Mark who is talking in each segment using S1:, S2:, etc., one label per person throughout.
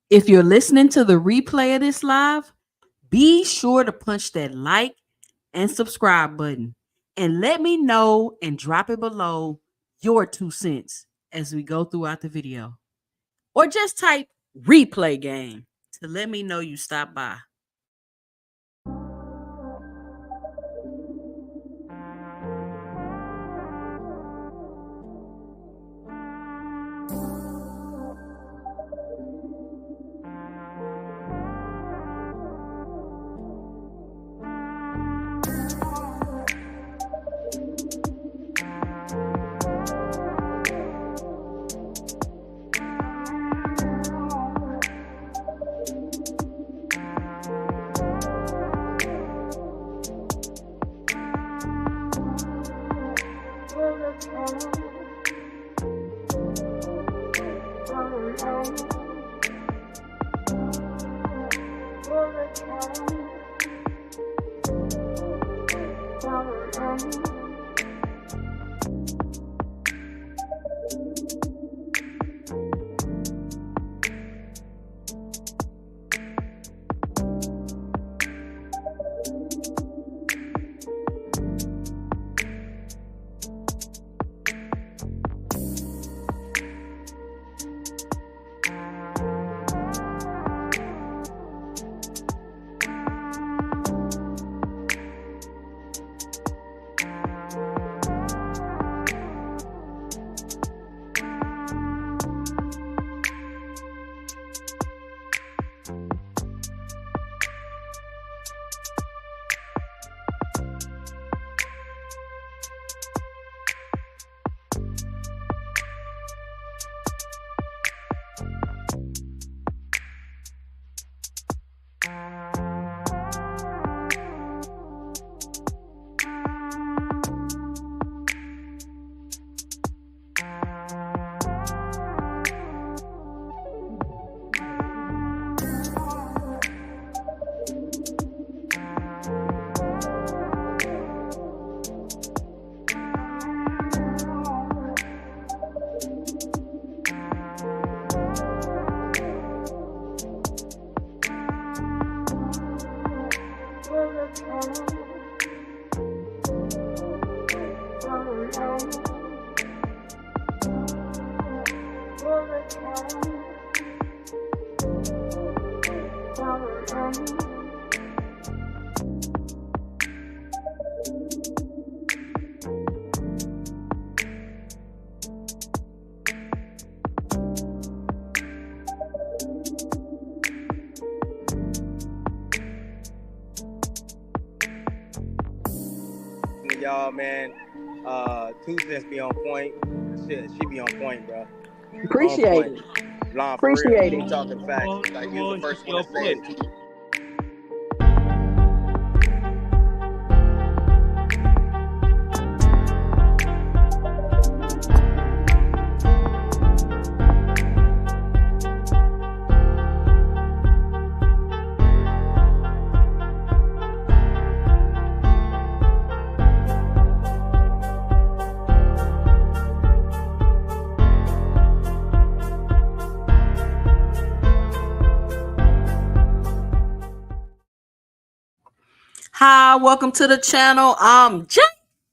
S1: If you're listening to the replay of this live, be sure to punch that like and subscribe button and let me know and drop it below your 2 cents as we go throughout the video. Or just type replay game to let me know you stopped by.
S2: Y'all, man, 2 cents be on point. Shit, she be on point, bro.
S3: Appreciate it.
S2: Blonde,
S3: Appreciate
S2: for real.
S3: it.
S2: We talking facts. Like, you was the first one to say it, too.
S1: Hi, welcome to the channel. I'm Jay,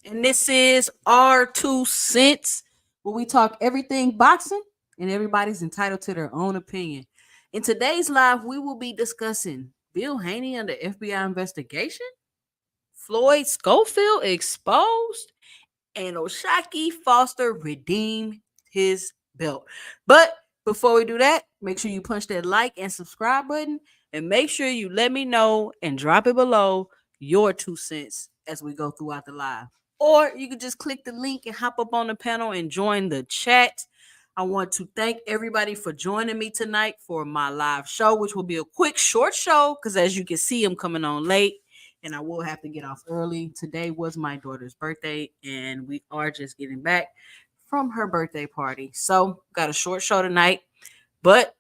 S1: and this is our 2 cents, where we talk everything boxing, and everybody's entitled to their own opinion. In today's live, we will be discussing Bill Haney under FBI investigation, Floyd Schofield exposed, and Oshaki Foster redeemed his belt. But before we do that, make sure you punch that like and subscribe button, and make sure you let me know and drop it below your 2 cents as we go throughout the live. Or you could just click the link and hop up on the panel and join the chat. I want to thank everybody for joining me tonight for my live show, which will be a quick, short show because, as you can see, I'm coming on late and I will have to get off early. Today was my daughter's birthday, and we are just getting back from her birthday party. So, got a short show tonight, but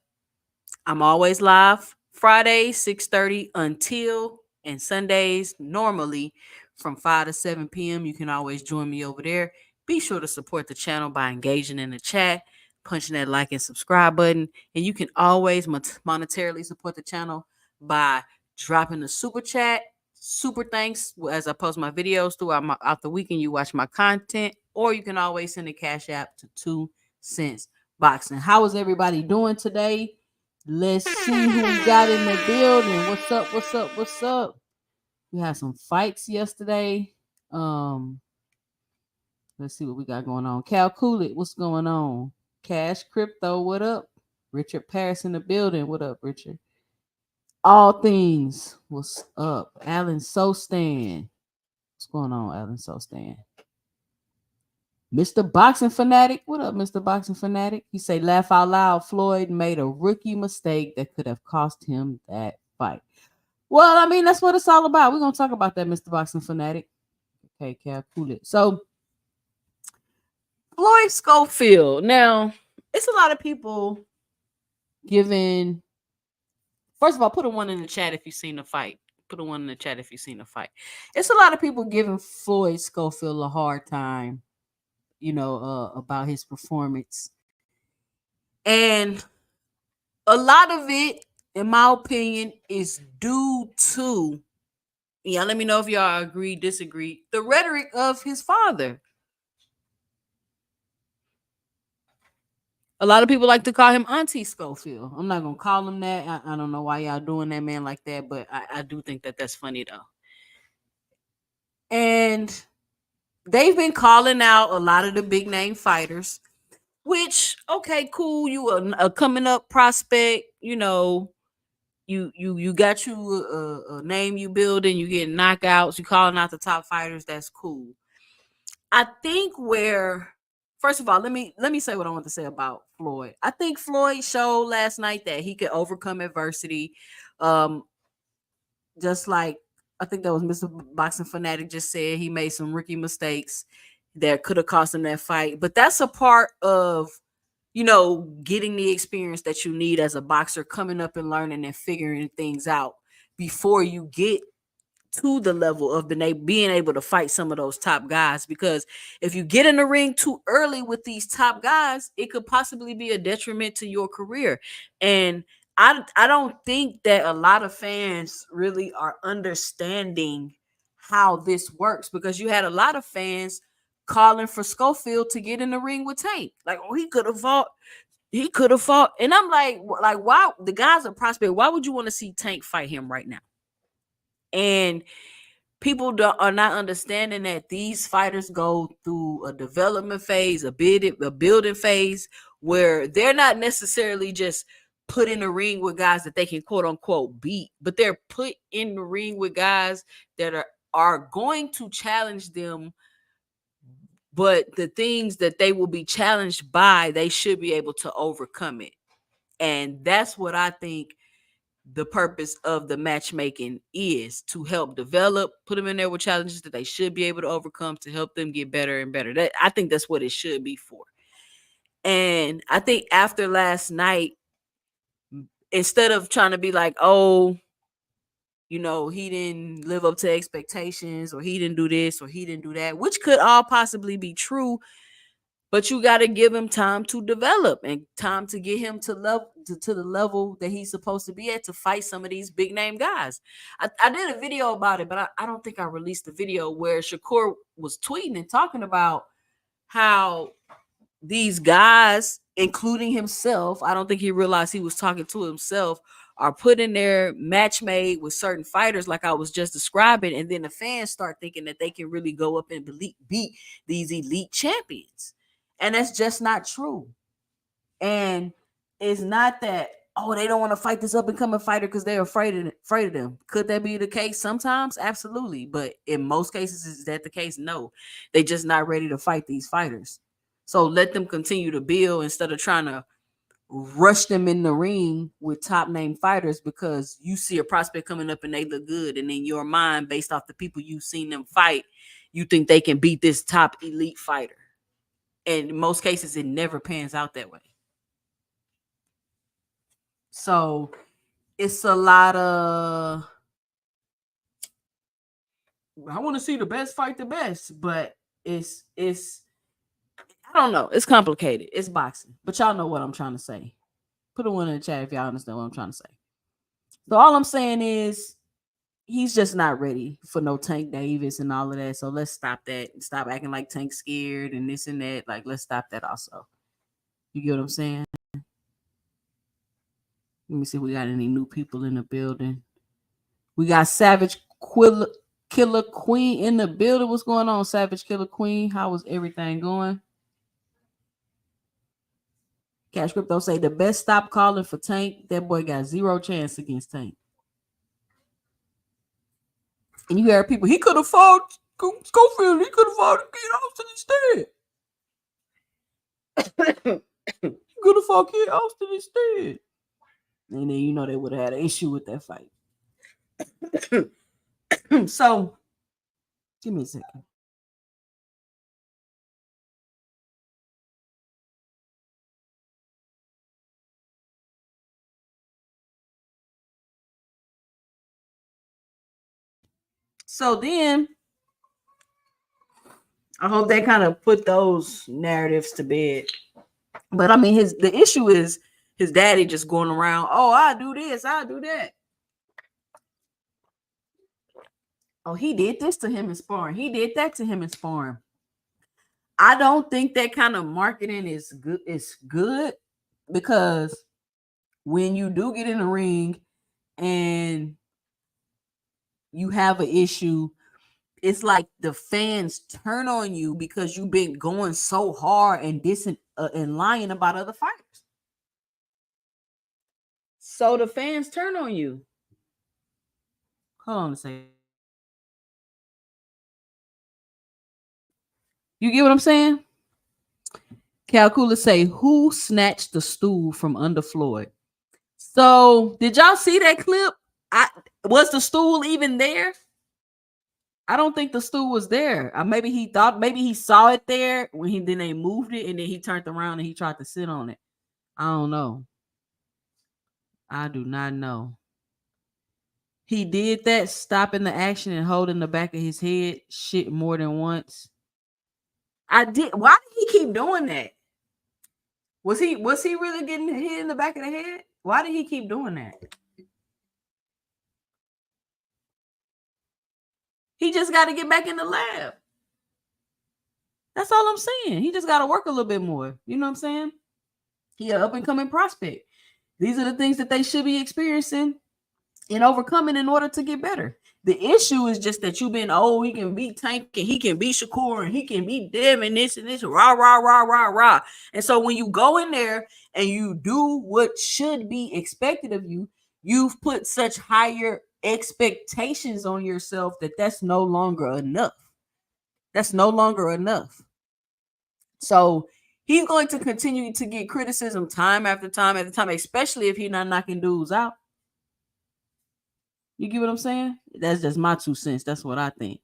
S1: I'm always live Fridays 6:30 until, and Sundays normally from 5 to 7 p.m. You can always join me over there. Be sure to support the channel by engaging in the chat, punching that like and subscribe button. And you can always monetarily support the channel by dropping a super chat. Super thanks as I post my videos throughout the weekend. You watch my content, or you can always send a cash app to 2 cents boxing. How is everybody doing today? Let's see who we got in the building. What's up? What's up? What's up? We had some fights yesterday. Let's see what we got going on. Cal Coolidge, what's going on? Cash Crypto, what up? Richard Paris in the building. What up, Richard? All Things, what's up? Alan Sostan. What's going on, Alan Sostan? Mr. Boxing Fanatic, what up, Mr. Boxing Fanatic? He say, laugh out loud, Floyd made a rookie mistake that could have cost him that fight. Well, I mean, that's what it's all about. We're going to talk about that, Mr. Boxing Fanatic. Okay, Cal Coolidge. So, Floyd Schofield. Now, it's a lot of people giving. First of all, put a one in the chat if you've seen the fight. Put a one in the chat if you've seen the fight. It's a lot of people giving Floyd Schofield a hard time, about his performance. And a lot of it, in my opinion, is due to, let me know if y'all agree, disagree, the rhetoric of his father. A lot of people like to call him Auntie Schofield. I'm not going to call him that. I don't know why y'all doing that man like that, but I do think that that's funny, though. And they've been calling out a lot of the big name fighters, which, okay, cool. You a coming up prospect, you got a name you building, you getting knockouts, you calling out the top fighters. That's cool. I think first of all, let me say what I want to say about Floyd. I think Floyd showed last night that he could overcome adversity. Just like I think that was Mr. Boxing Fanatic just said, he made some rookie mistakes that could have cost him that fight. But that's a part of, getting the experience that you need as a boxer, coming up and learning and figuring things out before you get to the level of being able to fight some of those top guys. Because if you get in the ring too early with these top guys, it could possibly be a detriment to your career. And I don't think that a lot of fans really are understanding how this works, because you had a lot of fans calling for Schofield to get in the ring with Tank. Like, oh, he could have fought. He could have fought. And I'm like, why? The guy's a prospect. Why would you want to see Tank fight him right now? And people are not understanding that these fighters go through a development phase, a building phase, where they're not necessarily just put in the ring with guys that they can quote unquote beat, but they're put in the ring with guys that are going to challenge them. But the things that they will be challenged by, they should be able to overcome it. And that's what I think the purpose of the matchmaking is, to help develop, put them in there with challenges that they should be able to overcome to help them get better and better. I think that's what it should be for. And I think after last night, instead of trying to be like, oh, he didn't live up to expectations, or he didn't do this, or he didn't do that, which could all possibly be true. But you got to give him time to develop and time to get him to the level that he's supposed to be at to fight some of these big name guys. I did a video about it, but I don't think I released the video where Shakur was tweeting and talking about how these guys, including himself, I don't think he realized he was talking to himself, are put in their match made with certain fighters like I was just describing. And then the fans start thinking that they can really go up and beat these elite champions. And that's just not true. And it's not that, oh, they don't want to fight this up and coming fighter because they're afraid of them. Could that be the case sometimes? Absolutely. But in most cases, is that the case? No. They just not ready to fight these fighters. So let them continue to build instead of trying to rush them in the ring with top name fighters because you see a prospect coming up and they look good. And in your mind, based off the people you've seen them fight, you think they can beat this top elite fighter. And in most cases, it never pans out that way. So it's a lot of, I want to see the best fight the best, but it's I don't know. It's complicated. It's boxing. But y'all know what I'm trying to say. Put a one in the chat if y'all understand what I'm trying to say. So all I'm saying is he's just not ready for no Tank Davis and all of that. So let's stop that. Stop acting like Tank's scared and this and that. Like, let's stop that also. You get what I'm saying? Let me see if we got any new people in the building. We got Savage Killer Queen in the building. What's going on, Savage Killer Queen? How was everything going? Cash Crypto say the best stop calling for Tank. That boy got zero chance against Tank. And you hear people, he could have fought Schofield. He could have fought Kid Austin instead. He could have fought Kid Austin instead. And then you know they would have had an issue with that fight. So, give me a second. So then, I hope they kind of put those narratives to bed. But I mean, the issue is his daddy just going around, oh, I do this, I do that. Oh, he did this to him in sparring. He did that to him in sparring. I don't think that kind of marketing is good. It's good because when you do get in the ring and you have an issue, it's like the fans turn on you because you've been going so hard and dissing and lying about other fighters. So the fans turn on you. Hold on a second. You get what I'm saying? Calcula say, who snatched the stool from under Floyd? So did y'all see that clip? Was the stool even there? I don't think the stool was there. Maybe he saw it there when then they moved it and then he turned around and he tried to sit on it. I don't know. I do not know. He did that, stopping the action and holding the back of his head shit more than once. I did. Why did he keep doing that? Was he really getting hit in the back of the head? Why did he keep doing that? He just got to get back in the lab. That's all I'm saying. He just got to work a little bit more. You know what I'm saying? He an up and coming prospect. These are the things that they should be experiencing and overcoming in order to get better. The issue is just that you've been, oh, he can beat Tank and he can beat Shakur and he can beat them and this, rah, rah, rah, rah, rah. And so when you go in there and you do what should be expected of you, you've put such higher expectations on yourself that's no longer enough. That's no longer enough. So he's going to continue to get criticism time after time after time, especially if he's not knocking dudes out. You get what I'm saying? That's just my 2 cents. That's what I think.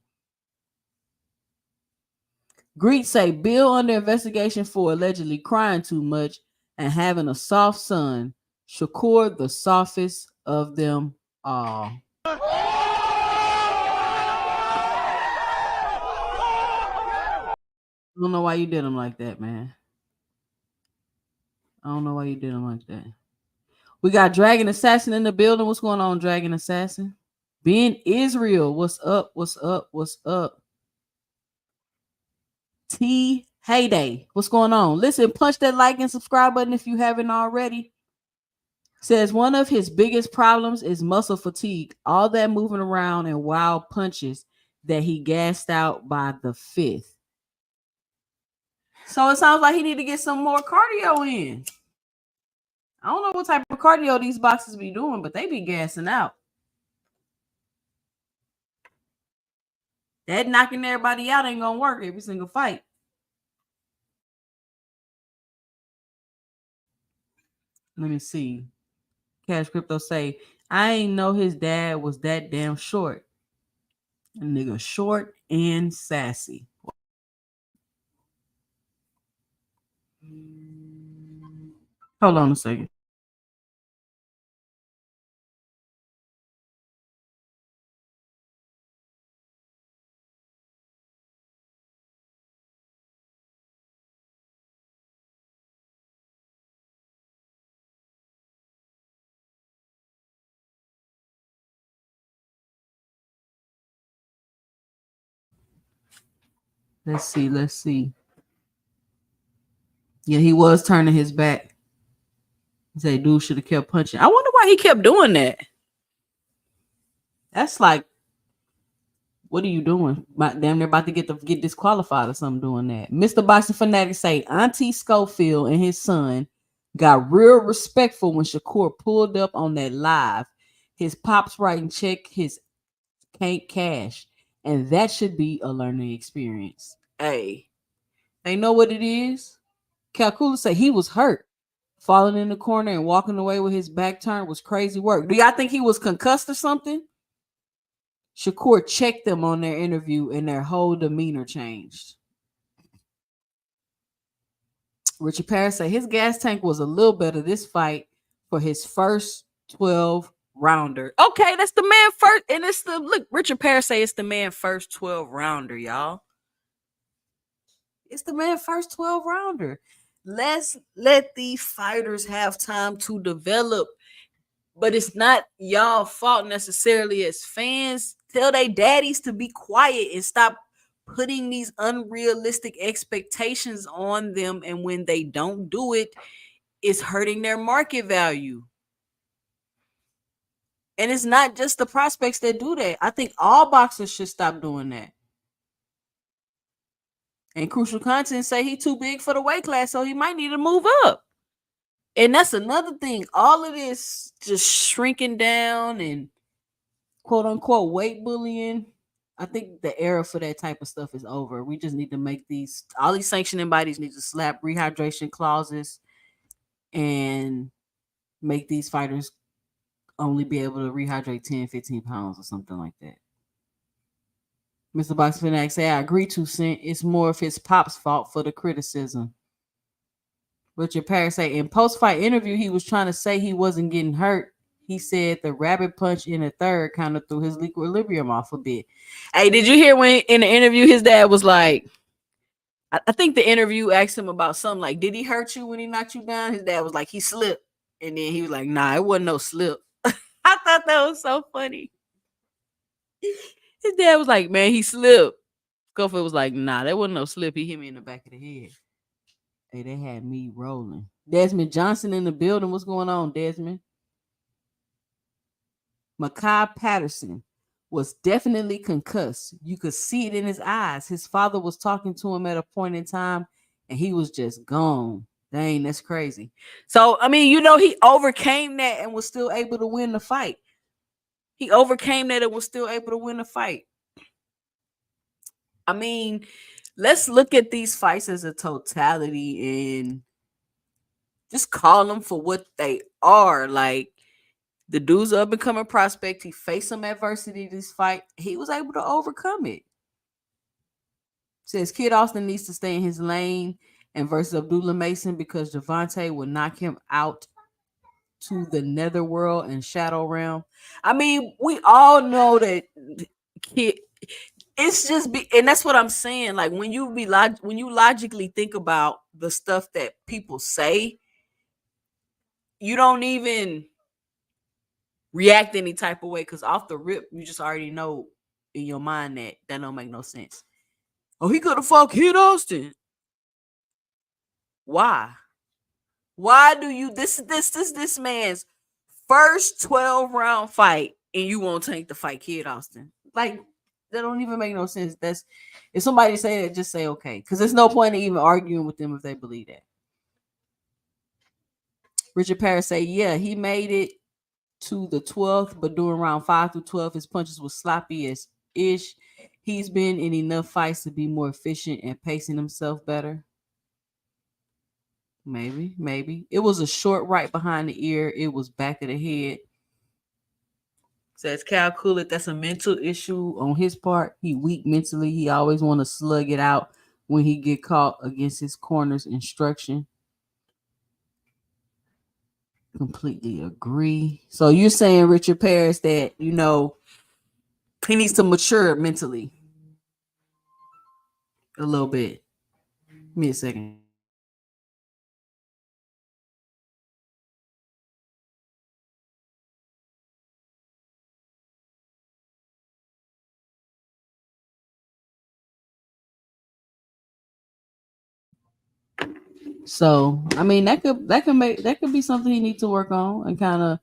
S1: Greet say Bill under investigation for allegedly crying too much and having a soft son. Shakur, the softest of them all. I don't know why you did him like that, man. I don't know why you did him like that. We got Dragon Assassin in the building. What's going on, Dragon Assassin? Ben Israel, what's up? What's up? What's up? T Heyday, what's going on? Listen, punch that like and subscribe button if you haven't already. Says one of his biggest problems is muscle fatigue. All that moving around and wild punches that he gassed out by the 5th. So it sounds like he need to get some more cardio in. I don't know what type of cardio these boxers be doing, but they be gassing out. That knocking everybody out ain't gonna work every single fight. Let me see. Cash Crypto say, I ain't know his dad was that damn short. A nigga short and sassy. Hold on a second. Let's see. Let's see. Yeah, he was turning his back. He said dude should have kept punching. I wonder why he kept doing that. That's like, what are you doing? Damn, they're about to get disqualified or something doing that. Mr. Boxing Fanatic say Auntie Schofield and his son got real respectful when Shakur pulled up on that live. His pops writing check his can't cash. And that should be a learning experience. Hey, they know what it is. Calcula say he was hurt. Falling in the corner and walking away with his back turned was crazy work. Do y'all think he was concussed or something? Shakur checked them on their interview and their whole demeanor changed. Richard Paris said his gas tank was a little better this fight for his first 12 rounder. Okay, that's the man first. And it's the look, Richard Paris say it's the man first 12 rounder, y'all. It's the man first 12 rounder. Let's let these fighters have time to develop. But it's not y'all fault necessarily as fans. Tell they daddies to be quiet and stop putting these unrealistic expectations on them. And when they don't do it, it's hurting their market value. And it's not just the prospects that do that. I think all boxers should stop doing that. And Crucial Content say he too big for the weight class, so he might need to move up. And that's another thing. All of this just shrinking down and quote unquote weight bullying. I think the era for that type of stuff is over. We just need to make all these sanctioning bodies need to slap rehydration clauses and make these fighters only be able to rehydrate 10, 15 pounds or something like that. Mr. Box Fanatic say, I agree, 2 Cent. It's more of his pop's fault for the criticism. Richard Parrish say, in post-fight interview, he was trying to say he wasn't getting hurt. He said the rabbit punch in the third kind of threw his equilibrium off a bit. Hey, did you hear when in the interview his dad was like, I think the interview asked him about something like, did he hurt you when he knocked you down? His dad was like, he slipped. And then he was like, nah, it wasn't no slip. I thought that was so funny. His dad was like, man, he slipped. Schofield was like, nah, that wasn't no slip. He hit me in the back of the head. Hey, they had me rolling. Desmond Johnson in the building. What's going on, Desmond? Makai Patterson was definitely concussed. You could see it in his eyes. His father was talking to him at a point in time, and he was just gone. Dang, that's crazy. So, I mean, he overcame that and was still able to win the fight. He overcame that and was still able to win the fight. I mean, let's look at these fights as a totality and just call them for what they are. Like, the dude's up and coming prospect. He faced some adversity this fight. He was able to overcome it. Says Kid Austin needs to stay in his lane and versus Abdullah Mason because Javante will knock him out to the netherworld and shadow realm. I mean, we all know that Kid. It's just and that's what I'm saying. Like when you logically think about the stuff that people say, you don't even react any type of way because off the rip, you just already know in your mind that don't make no sense. Oh, he could have fought Kid Austin. Why? Why do you this man's first 12 round fight and you won't take the fight Kid Austin? Like that don't even make no sense. That's if somebody say that, just say okay, because there's no point in even arguing with them if they believe that. Richard Parrish say, yeah, he made it to the 12th, but during round 5 through 12, his punches were sloppy as ish. He's been in enough fights to be more efficient and pacing himself better. Maybe. It was a short right behind the ear. It was back of the head. Says Cal Coolett, that's a mental issue on his part. He weak mentally. He always want to slug it out when he get caught against his corner's instruction. Completely agree. So you're saying, Richard Parrish, that, he needs to mature mentally a little bit. Give me a second. So I mean that could be something he needs to work on and kind of,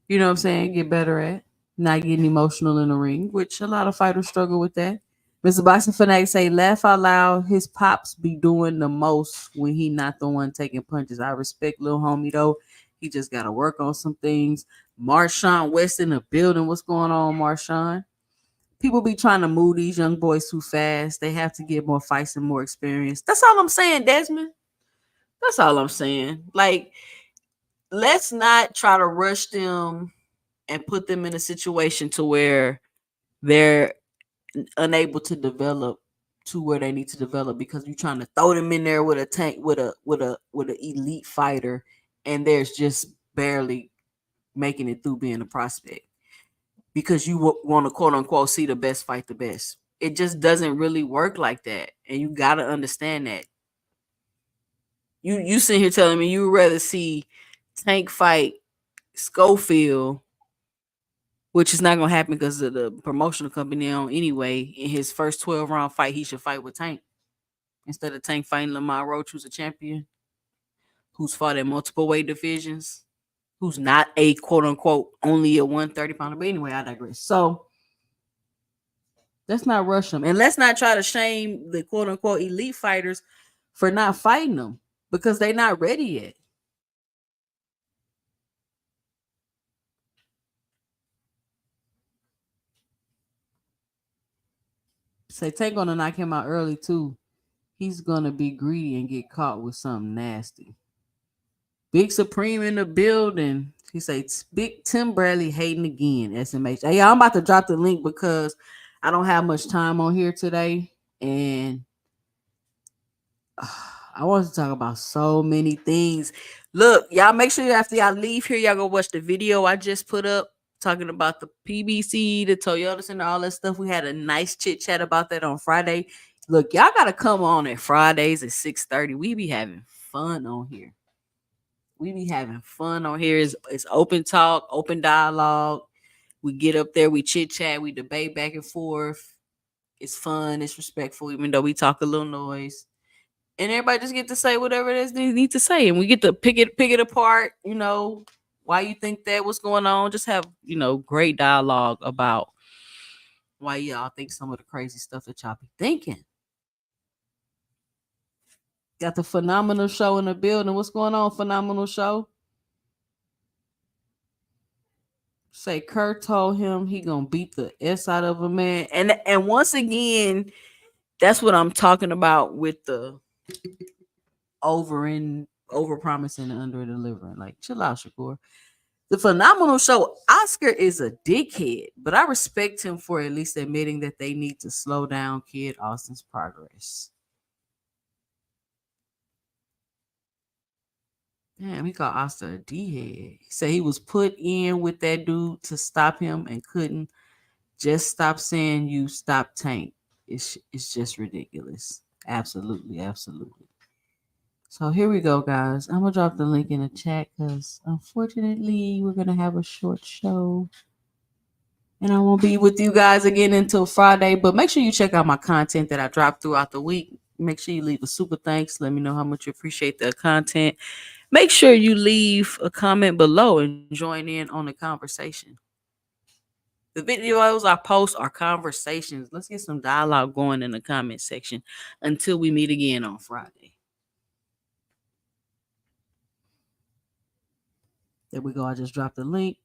S1: you know what I'm saying, get better at. Not getting emotional in the ring, which a lot of fighters struggle with that. Mr. Boxing Fanatic say, laugh out loud. His pops be doing the most when he not the one taking punches. I respect little homie though. He just got to work on some things. Marshawn West in the building. What's going on, Marshawn? People be trying to move these young boys too fast. They have to get more fights and more experience. That's all I'm saying, Desmond. That's all I'm saying. Like, let's not try to rush them and put them in a situation to where they're unable to develop to where they need to develop because you're trying to throw them in there with a tank with an elite fighter and there's just barely making it through being a prospect because you want to quote unquote see the best fight the best. It just doesn't really work like that, and you got to understand that. You sitting here telling me you would rather see Tank fight Schofield, which is not gonna happen because of the promotional company on anyway. In his first 12-round fight, he should fight with Tank instead of Tank fighting Lamar Roach, who's a champion, who's fought in multiple weight divisions, who's not a quote unquote only a 130 pounder. But anyway, I digress. So let's not rush them, and let's not try to shame the quote unquote elite fighters for not fighting them because they're not ready yet. Say Tank gonna knock him out early too. He's gonna be greedy and get caught with something nasty. Big Supreme in the building. He says Big Tim Bradley hating again. SMH. Hey, I'm about to drop the link because I don't have much time on here today, and I want to talk about so many things. Look, y'all make sure after y'all leave here, y'all go watch the video I just put up talking about the PBC, the Toyota Center, all that stuff. We had a nice chit chat about that on Friday. Look, y'all gotta come on at Fridays at 6:30. We be having fun on here. We be having fun on here. It's open talk, open dialogue. We get up there, we chit chat, we debate back and forth. It's fun, it's respectful, even though we talk a little noise. And everybody just get to say whatever it is they need to say, and we get to pick it apart. Why you think that? What's going on? Just have great dialogue about why y'all think some of the crazy stuff that y'all be thinking. Got the phenomenal show in the building. What's going on, phenomenal show? Say Kurt told him he gonna beat the S out of a man. And once again, that's what I'm talking about with the over promising and under delivering. Like, chill out, Shakur. The phenomenal show. Oscar is a dickhead, but I respect him for at least admitting that they need to slow down Kid Austin's progress. Damn, he called Oscar a D-head. He said he was put in with that dude to stop him and couldn't. Just stop saying you stop Tank. It's just ridiculous. Absolutely, absolutely. So here we go, guys. I'm gonna drop the link in the chat because unfortunately we're gonna have a short show. And I won't be with you guys again until Friday. But make sure you check out my content that I drop throughout the week. Make sure you leave a super thanks. Let me know how much you appreciate the content. Make sure you leave a comment below and join in on the conversation. The videos I post are conversations. Let's get some dialogue going in the comment section until we meet again on Friday. There we go. I just dropped the link.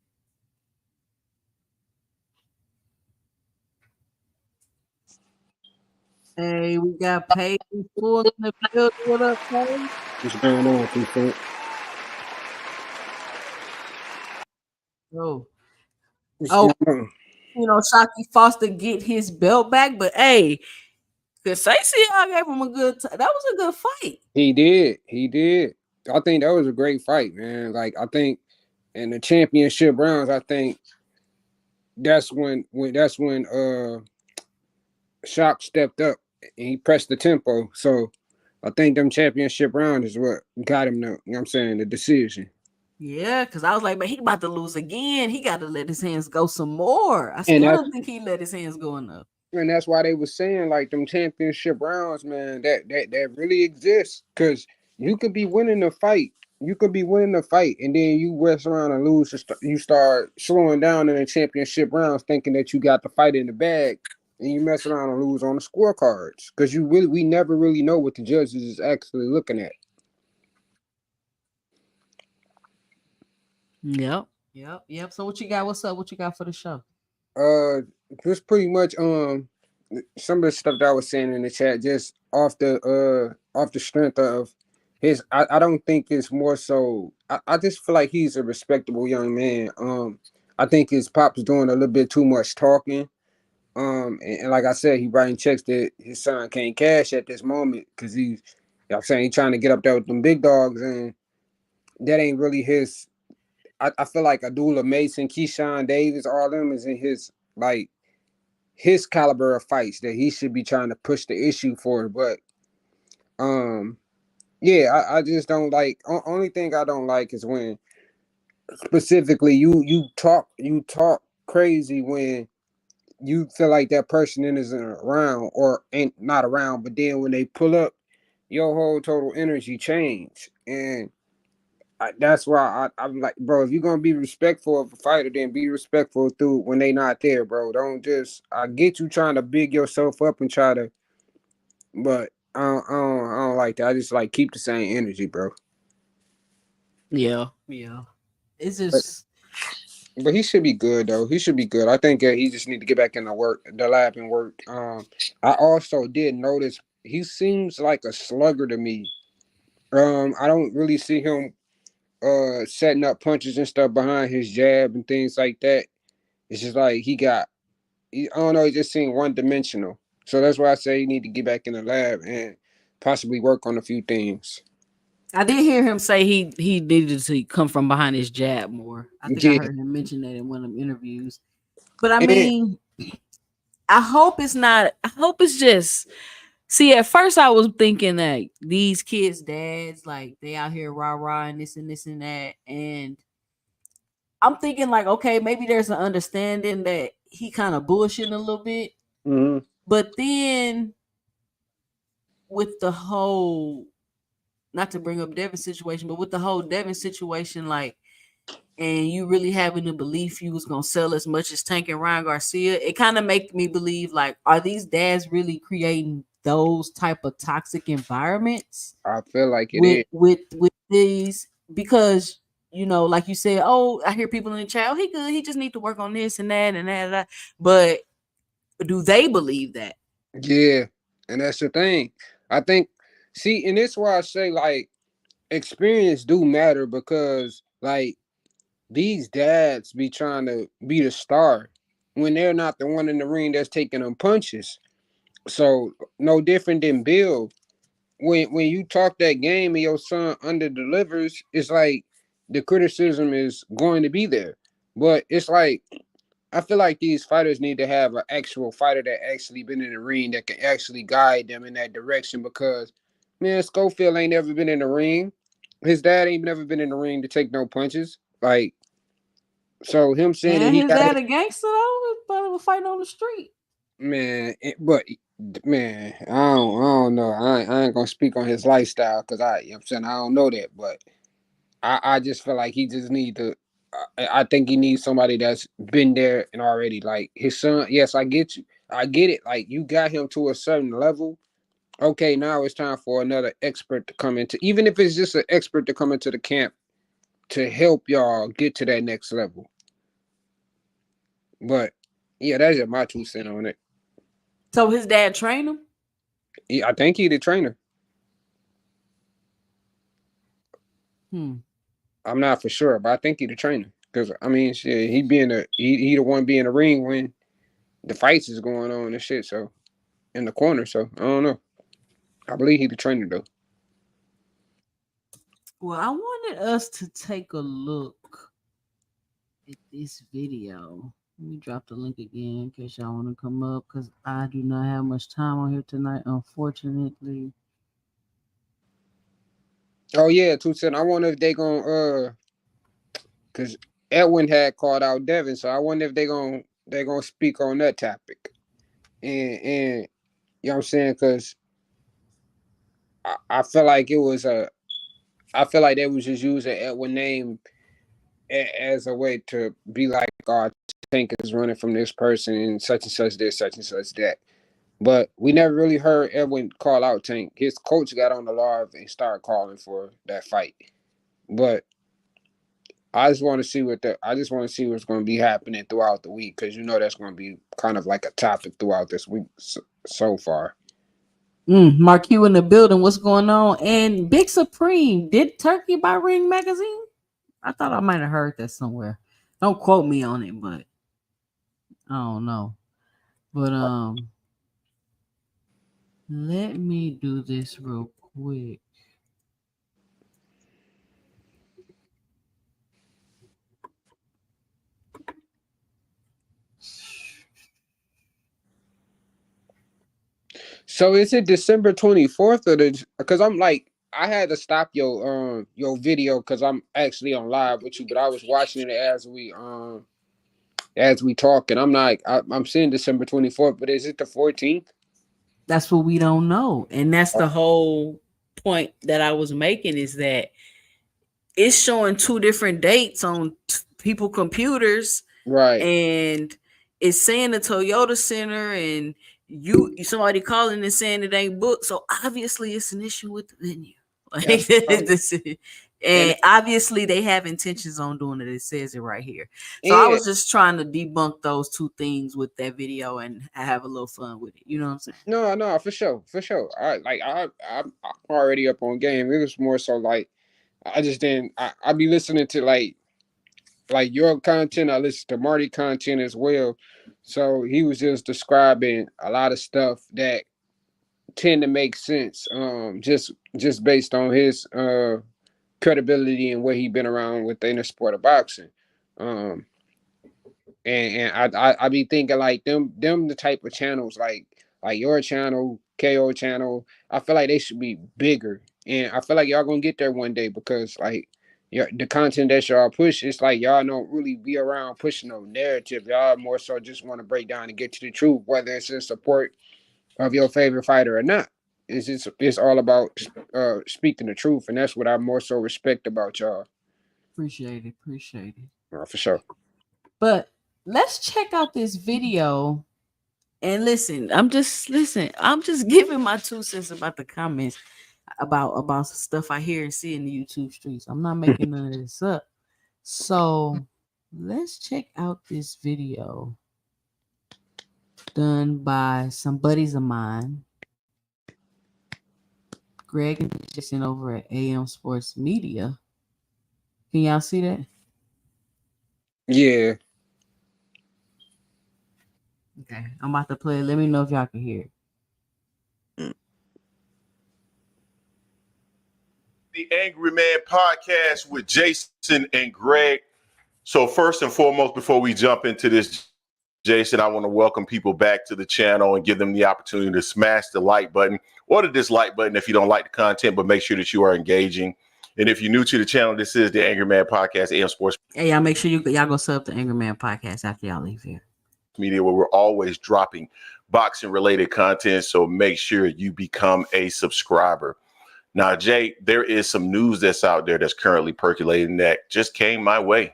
S1: Hey, we got Paige Full in the building. What up, Paige?
S3: What's going on, people?
S1: Oh,
S3: What's
S1: oh,
S3: going on?
S1: Shockey Foster get his belt back, but hey, because I gave him a good that was a good fight.
S3: He did. He did. I think that was a great fight, man. Like, I think in the championship rounds, I think that's when Shock stepped up and he pressed the tempo. So I think them championship rounds is what got him the, I'm saying, the decision.
S1: Yeah, because I was like, man, he about to lose again. He got to let his hands go some more. I
S3: And
S1: still don't think he let his hands go enough.
S3: that's why they was saying like them championship rounds, man, that really exists. Cause You could be winning the fight. You could be winning the fight, and then you mess around and lose. You start slowing down in the championship rounds, thinking that you got the fight in the bag, and you mess around and lose on the scorecards because we never really know what the judges is actually looking at.
S1: Yep. Yep. Yep. So what you got? What's up? What you got for the show?
S3: Uh, just pretty much some of the stuff that I was saying in the chat, just off the strength of his. I don't think it's more so. I just feel like he's a respectable young man. I think his pop's doing a little bit too much talking. And like I said, he writing checks that his son can't cash at this moment because he's, I'm saying, he's trying to get up there with them big dogs, and that ain't really his. I feel like Abdullah Mason, Keyshawn Davis, all them is in his like his caliber of fights that he should be trying to push the issue for. But um, yeah, I just don't like. Only thing I don't like is when specifically you talk crazy when you feel like that person isn't around or ain't not around, but then when they pull up, your whole total energy change, and that's why I'm like, bro, if you're gonna be respectful of a fighter, then be respectful through when they not there, bro. Don't just. I get you trying to big yourself up and try to, but I don't like that. I just like keep the same energy, bro.
S1: Yeah. Yeah. It's
S3: But
S1: just
S3: but he should be good though. He should be good. I think he just need to get back in the lab and work. I also did notice he seems like a slugger to me. I don't really see him setting up punches and stuff behind his jab and things like that. It's just like I don't know, he just seemed one dimensional. So that's why I say you need to get back in the lab and possibly work on a few things.
S1: I did hear him say he needed to come from behind his jab more. I think I
S3: Yeah.
S1: heard him mention that in one of the interviews. But I
S3: And
S1: mean, I hope it's not. I hope it's just. See, at first I was thinking that these kids' dads, like they out here rah rah and this and that, and I'm thinking like, okay, maybe there's an understanding that he kind of bullshitting a little bit,
S3: mhm,
S1: but then with the whole, not to bring up Devin situation, but with the whole Devin situation, like, and you really having the belief you was gonna sell as much as Tank and Ryan Garcia, it kind of make me believe like, are these dads really creating those type of toxic environments
S3: I feel like it
S1: with
S3: is.
S1: these? Because like you said, oh, I hear people in the chat, oh, he good, he just need to work on this and that and that, and that. But do they believe that?
S3: Yeah. And that's the thing. I think see, and that's why I say like experience do matter because like these dads be trying to be the star when they're not the one in the ring that's taking them punches. So no different than Bill. When you talk that game and your son under delivers, it's like the criticism is going to be there. But it's like I feel like these fighters need to have an actual fighter that actually been in the ring that can actually guide them in that direction because man, Schofield ain't never been in the ring. His dad ain't never been in the ring to take no punches. Like so him saying that
S1: And
S3: he
S1: his
S3: got
S1: dad a gangster though, but was fighting on the street.
S3: man, but man, I don't know. I ain't gonna speak on his lifestyle because you know what I'm saying I don't know that, but I just feel like he just need to. I think he needs somebody that's been there and already like his son. Yes, I get you. I get it. Like you got him to a certain level. Okay, now it's time for another expert to come into. Even if it's just an expert to come into the camp to help y'all get to that next level. But yeah, that's just my 2 cents on it.
S1: So his dad trained him.
S3: I think he the trainer.
S1: Hmm.
S3: I'm not for sure, but I think he the trainer. Cause I mean, shit, he the one being the ring when the fights is going on and shit. So in the corner. So I don't know. I believe he the trainer though.
S1: Well, I wanted us to take a look at this video. Let me drop the link again in case y'all want to come up because I do not have much time on here tonight, unfortunately.
S3: Oh yeah, 2 cents. I wonder if they gonna cause Edwin had called out Devin, so I wonder if they gonna speak on that topic. And you know what I'm saying? Cause I feel like it was I feel like they was just using Edwin name as a way to be like, oh, Tank is running from this person and such this, such and such that. But we never really heard Edwin call out Tank. His coach got on the live and started calling for that fight. But I just want to see what's going to be happening throughout the week, because that's going to be kind of like a topic throughout this week so far.
S1: Mark you in the building. What's going on? And Big Supreme, did Turkey buy Ring Magazine? I thought I might have heard that somewhere. Don't quote me on it, but I don't know. But let me do this real quick.
S3: So is it December 24th or because I'm like, I had to stop your video because I'm actually on live with you, but I was watching it as we talk, and I'm like, I'm seeing December 24th, but is it the 14th?
S1: That's what we don't know. And that's the whole point that I was making, is that it's showing two different dates on people computers,
S3: Right.
S1: and it's saying the Toyota Center, and somebody calling and saying it ain't booked. So obviously it's an issue with the venue. Like, and obviously they have intentions on doing it. It says it right here. So I was just trying to debunk those two things with that video and have a little fun with it. You know what I'm saying?
S3: No, for sure. I'm already up on game. It was more so like I just didn't. I be listening to like your content. I listen to Marty content as well. So he was just describing a lot of stuff that tend to make sense. Just based on his credibility and what he been around within the sport of boxing. Um, and I be thinking like them the type of channels like your channel, KO channel. I feel like they should be bigger, and I feel like y'all gonna get there one day, because like the content that y'all push, it's like y'all don't really be around pushing no narrative. Y'all more so just want to break down and get to the truth, whether it's in support of your favorite fighter or not. It's all about speaking the truth, and that's what I more so respect about y'all.
S1: Appreciate it.
S3: For sure.
S1: But let's check out this video and listen. I'm just giving my 2 cents about the comments about stuff I hear and see in the YouTube streets. I'm not making none of this up. So let's check out this video done by some buddies of mine, Greg and Jason over at AM Sports Media. Can y'all see that?
S3: Yeah.
S1: Okay, I'm about to play it. Let me know if y'all can hear it.
S4: The Angry Man Podcast with Jason and Greg. So first and foremost, before we jump into this, Jason, I want to welcome people back to the channel and give them the opportunity to smash the like button or the dislike button if you don't like the content, but make sure that you are engaging. And if you're new to the channel, this is the Angry Man Podcast, AM Sports.
S1: Hey, y'all make sure y'all go sub the Angry Man Podcast after y'all leave here.
S4: Media, where we're always dropping boxing related content. So make sure you become a subscriber. Now, Jay, there is some news that's out there that's currently percolating that just came my way.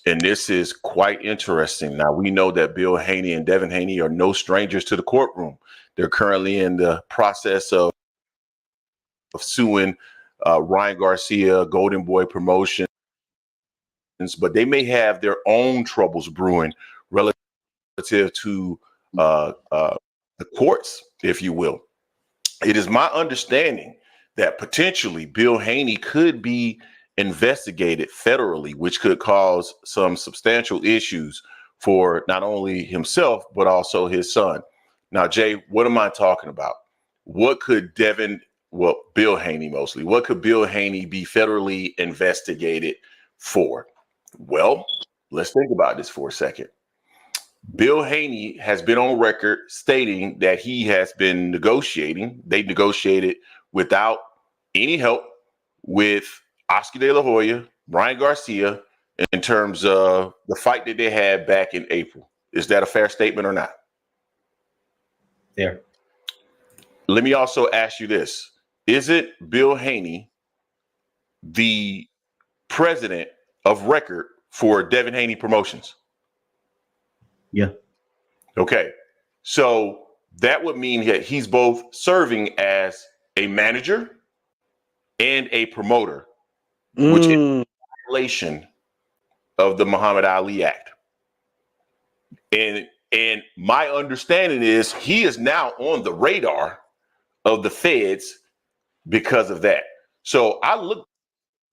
S4: And this is quite interesting. Now, we know that Bill Haney and Devin Haney are no strangers to the courtroom. They're currently in the process of suing Ryan Garcia, Golden Boy Promotions, but they may have their own troubles brewing relative to the courts, if you will. It is my understanding that potentially Bill Haney could be investigated federally, which could cause some substantial issues for not only himself, but also his son. Now, Jay, what am I talking about? What could Bill Haney mostly, what could Bill Haney be federally investigated for? Well, let's think about this for a second. Bill Haney has been on record stating that he has been negotiating. They negotiated without any help with Oscar De La Hoya, Ryan Garcia, in terms of the fight that they had back in April. Is that a fair statement or not?
S5: Fair.
S4: Let me also ask you this. Is it Bill Haney the president of record for Devin Haney Promotions?
S5: Yeah.
S4: Okay. So that would mean that he's both serving as a manager and a promoter, which is a violation of the Muhammad Ali Act. And my understanding is he is now on the radar of the feds because of that. So I looked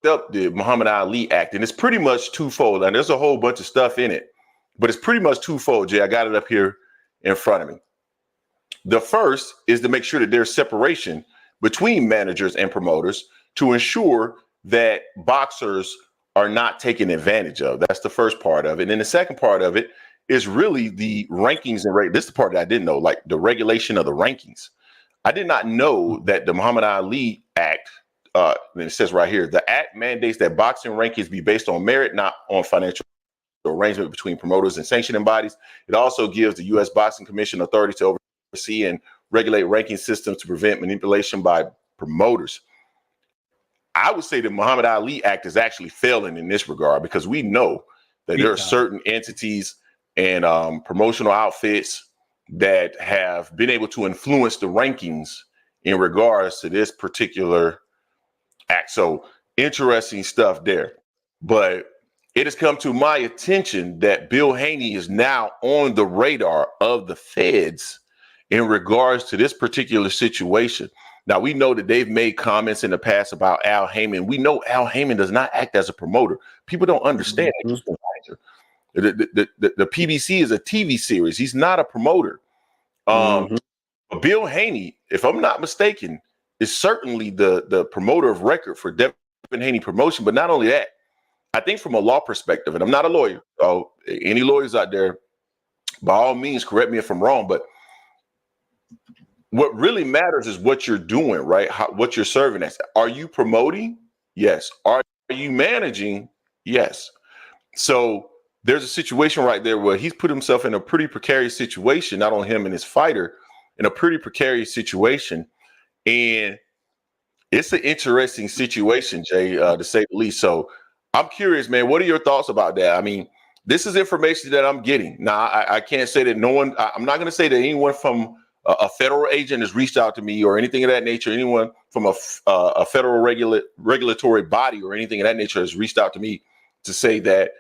S4: up the Muhammad Ali Act, and it's pretty much twofold. And there's a whole bunch of stuff in it, but it's pretty much twofold, Jay. I got it up here in front of me. The first is to make sure that there's separation between managers and promoters to ensure that boxers are not taken advantage of. That's the first part of it. And then the second part of it is really the rankings and this is the part that I didn't know, like the regulation of the rankings. I did not know that the Muhammad Ali Act, and it says right here, the act mandates that boxing rankings be based on merit, not on financial arrangement between promoters and sanctioning bodies. It also gives the U.S. Boxing Commission authority to oversee and regulate ranking systems to prevent manipulation by promoters. I would say the Muhammad Ali Act is actually failing in this regard because we know that there are certain entities and promotional outfits that have been able to influence the rankings in regards to this particular act. So interesting stuff there. But it has come to my attention that Bill Haney is now on the radar of the feds in regards to this particular situation. Now, we know that they've made comments in the past about Al Heyman. We know Al Heyman does not act as a promoter. People don't understand that. The PBC is a TV series. He's not a promoter. Bill Haney, if I'm not mistaken, is certainly the promoter of record for Devin Haney Promotion. But not only that, I think from a law perspective, and I'm not a lawyer, so any lawyers out there, by all means, correct me if I'm wrong, but what really matters is what you're doing, right? What you're serving as. Are you promoting? Yes. Are you managing? Yes. So there's a situation right there where he's put himself in a pretty precarious situation, not only him and his fighter, in a pretty precarious situation. And it's an interesting situation, Jay, to say the least. So I'm curious, man, what are your thoughts about that? I mean, this is information that I'm getting. Now, I can't say that I'm not going to say that anyone from a federal agent has reached out to me or anything of that nature. Anyone from a federal regulatory body or anything of that nature has reached out to me to say that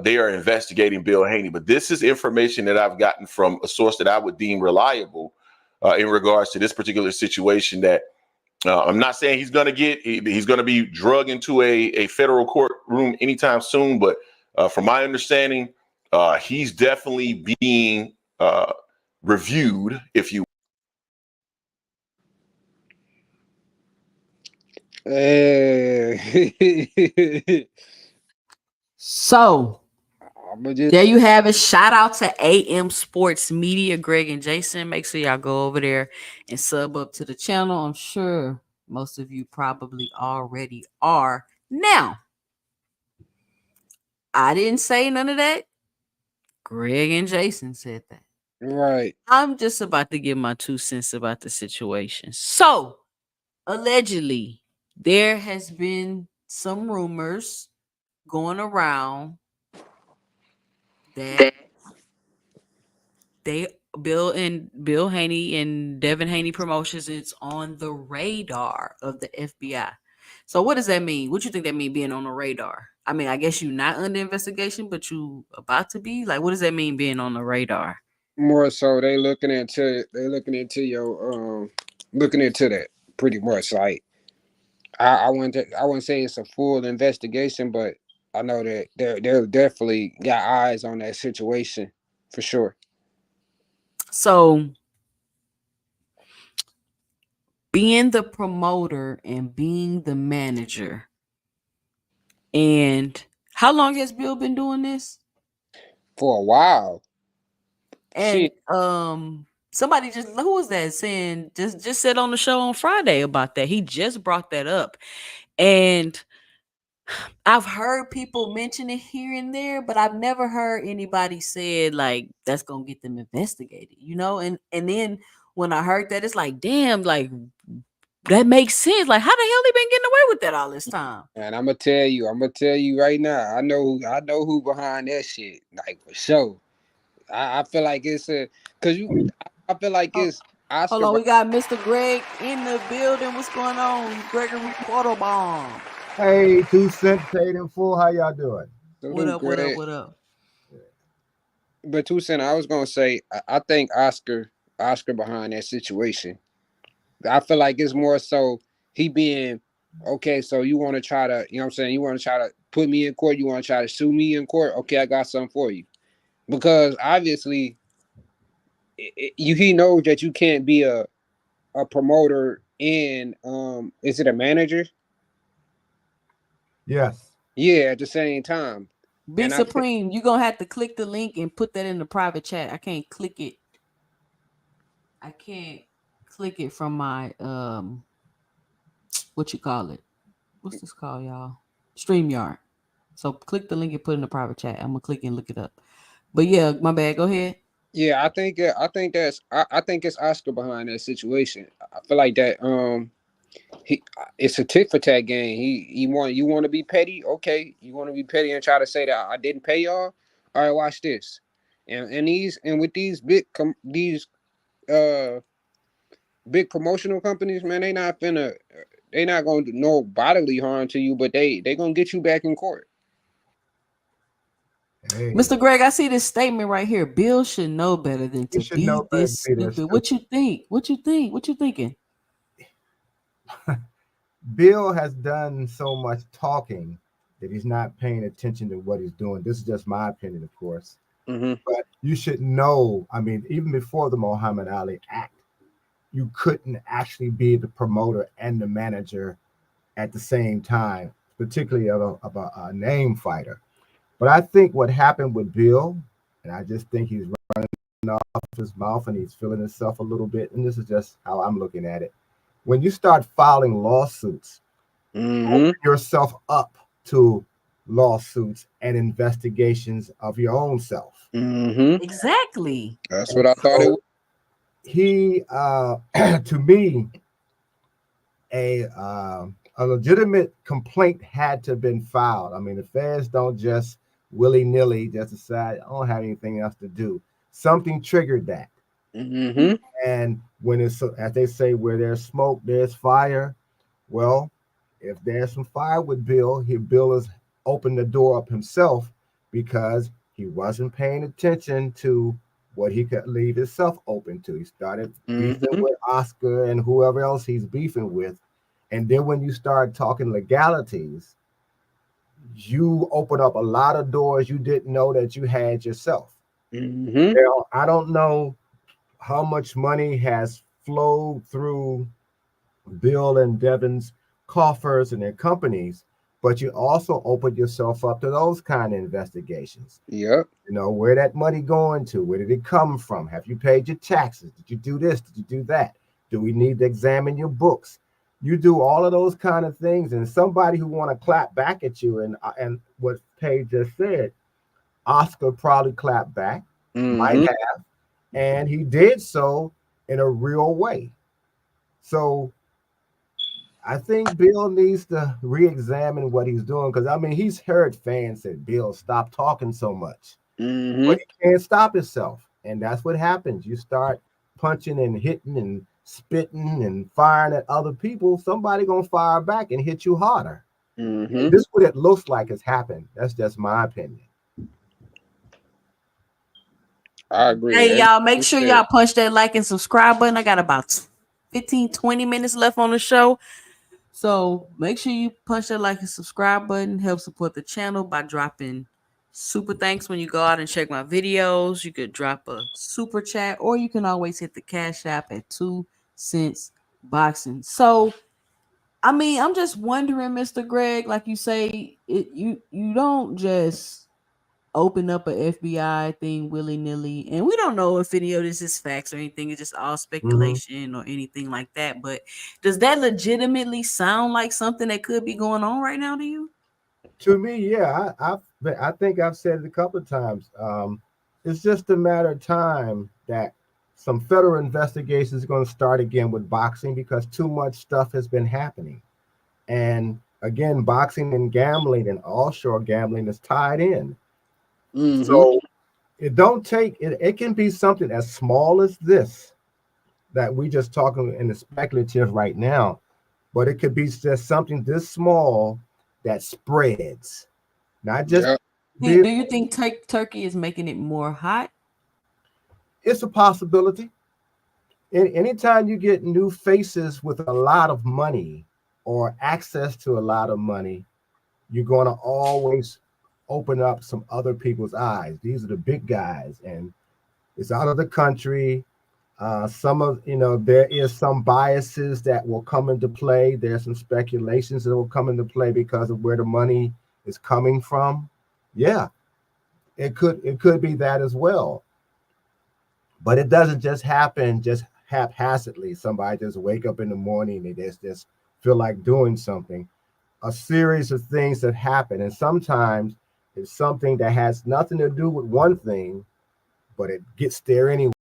S4: they are investigating Bill Haney. But this is information that I've gotten from a source that I would deem reliable in regards to this particular situation that I'm not saying he's going to be drugged into a federal courtroom anytime soon. But from my understanding, he's definitely being reviewed, if you
S1: So there you have it. Shout out to AM Sports Media, Greg and Jason. Make sure y'all go over there and sub up to the channel. I'm sure most of you probably already are. Now, I didn't say none of that. Greg and Jason said that.
S3: Right.
S1: I'm just about to give my 2 cents about the situation. So, allegedly, there has been some rumors going around that Bill Haney and Devin Haney Promotions is on the radar of the FBI. So what does that mean? What you think that mean, being on the radar? I mean, I guess you're not under investigation, but you about to be. Like, what does that mean, being on the radar?
S3: More so, they looking into that pretty much. Like, I wouldn't say it's a full investigation, but I know that they're definitely got eyes on that situation for sure.
S1: So, being the promoter and being the manager, and how long has Bill been doing this?
S3: For a while.
S1: And somebody just, who was that saying, just said on the show on Friday about that. He just brought that up. And I've heard people mention it here and there, but I've never heard anybody said like that's gonna get them investigated, you know? And then when I heard that, it's like, damn, like that makes sense. Like, how the hell he been getting away with that all this time?
S3: And I'm gonna tell you right now. I know who behind that shit. Like for sure. I feel like it's I feel like
S1: Oh,
S3: it's
S1: hold
S3: Oscar.
S1: on, we got Mr. Greg in the building. What's going on, Gregory Quarterbomb?
S6: Hey, 2 cent paid in full. How y'all doing?
S1: What
S3: Salute,
S1: up? What up?
S3: Greg.
S1: What up?
S3: But 2 Cent, I was gonna say I think Oscar behind that situation. I feel like it's more so he being okay. So you want to try to, you know what I'm saying? You want to try to put me in court. You want to try to sue me in court. Okay, I got something for you because obviously he knows that you can't be a promoter and is it a manager?
S6: Yes.
S3: Yeah, at the same time.
S1: Big
S3: And I think
S1: Supreme, you're gonna have to click the link and put that in the private chat. I can't click it. I can't click it from my what you call it? What's this called, y'all? StreamYard. So click the link and put it in the private chat. I'm gonna click and look it up. But yeah, my bad. Go ahead.
S3: yeah, I think it's Oscar behind that situation. I feel like that he it's a tit for tat game. You want to be petty, okay? You want to be petty and try to say that I didn't pay y'all. All right, watch this. And with these uh big promotional companies, man, they not gonna do no bodily harm to you, but they gonna get you back in court.
S6: Hey,
S1: Mr. Greg, I see this statement right here. Bill should know better than
S6: you
S1: to
S6: should know
S1: be
S6: better
S1: this
S6: than to be this
S1: stupid.
S6: stupid.
S1: What you think? What you think? What you thinking?
S6: Bill has done so much talking that he's not paying attention to what he's doing. This is just my opinion, of course.
S3: Mm-hmm.
S6: But you should know, I mean, even before the Muhammad Ali Act, you couldn't actually be the promoter and the manager at the same time, particularly of a name fighter. But I think what happened with Bill, and I just think he's running off his mouth and he's feeling himself a little bit, and this is just how I'm looking at it. When you start filing lawsuits,
S3: Mm-hmm.
S6: open yourself up to lawsuits and investigations of your own self.
S3: Mm-hmm.
S1: Exactly.
S3: That's
S6: And
S3: what I thought it
S6: so
S3: was.
S6: he, to me, a legitimate complaint had to have been filed. I mean, the feds don't just willy nilly just decide I don't have anything else to do. Something triggered that.
S3: Mm-hmm.
S6: And when it's, as they say, where there's smoke, there's fire. Well, if there's some fire with Bill, Bill has opened the door up himself because he wasn't paying attention to what he could leave himself open to. He started beefing
S3: Mm-hmm.
S6: with Oscar and whoever else he's beefing with. And then when you start talking legalities, you open up a lot of doors you didn't know that you had yourself.
S3: Mm-hmm.
S6: Now, I don't know how much money has flowed through Bill and Devin's coffers and their companies, but you also open yourself up to those kind of investigations.
S3: Yep.
S6: You know, where that money going to? Where did it come from? Have you paid your taxes? Did you do this? Did you do that? Do we need to examine your books? You do all of those kind of things, and somebody who want to clap back at you, and what Paige just said, Oscar probably clapped back, might
S3: Mm-hmm.
S6: have, and he did so in a real way. So I think Bill needs to re-examine what he's doing because I mean he's heard fans say, "Bill, stop talking so much,"
S3: Mm-hmm.
S6: but he can't stop himself, and that's what happens. You start punching and hitting and spitting and firing at other people. Somebody gonna fire back and hit you harder.
S3: Mm-hmm.
S6: This is what it looks like has happened. That's just my opinion.
S3: I agree with
S1: Hey,
S3: everything
S1: y'all, make
S3: you
S1: sure
S3: said.
S1: y'all punch that like and subscribe button. I got about 15, 20 minutes left on the show. So make sure you punch that like and subscribe button. Help support the channel by dropping super thanks when you go out and check my videos. You could drop a super chat, or you can always hit the cash app at 2 cents boxing. So I mean, I'm just wondering, Mr. Greg, like you say, you don't just open up a FBI thing willy nilly, and we don't know if any of this is facts or anything. It's just all
S6: Mhm.
S1: speculation or anything like that. But does that legitimately sound like something that could be going on right now to you?
S6: To me, yeah, I think I've said it a couple of times. It's just a matter of time that some federal investigations are going to start again with boxing because too much stuff has been happening. And again, boxing and gambling and offshore gambling is tied in.
S3: Mm-hmm.
S6: So it don't take it, it can be something as small as this that we just talking in the speculative right now, but it could be just something this small that spreads, not just
S3: Yeah.
S6: big.
S1: Do you think Turkey is making it more hot?
S6: It's a possibility. Anytime you get new faces with a lot of money or access to a lot of money, you're going to always open up some other people's eyes. These are the big guys, and it's out of the country. Some of there is some biases that will come into play. There's some speculations that will come into play because of where the money is coming from. Yeah, it could be that as well. But it doesn't just happen just haphazardly. Somebody just wake up in the morning and they just feel like doing something. A series of things that happen, and sometimes it's something that has nothing to do with one thing, but it gets there anyway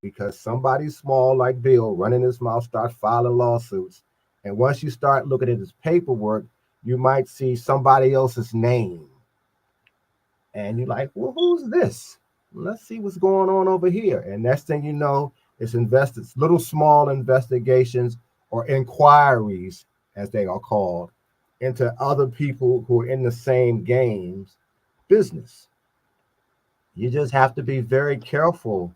S6: because somebody small like Bill running his mouth start filing lawsuits. And once you start looking at his paperwork, you might see somebody else's name. And you're like, well, who's this? Let's see what's going on over here. And next thing you know, it's little small investigations or inquiries, as they are called, into other people who are in the same games business. You just have to be very careful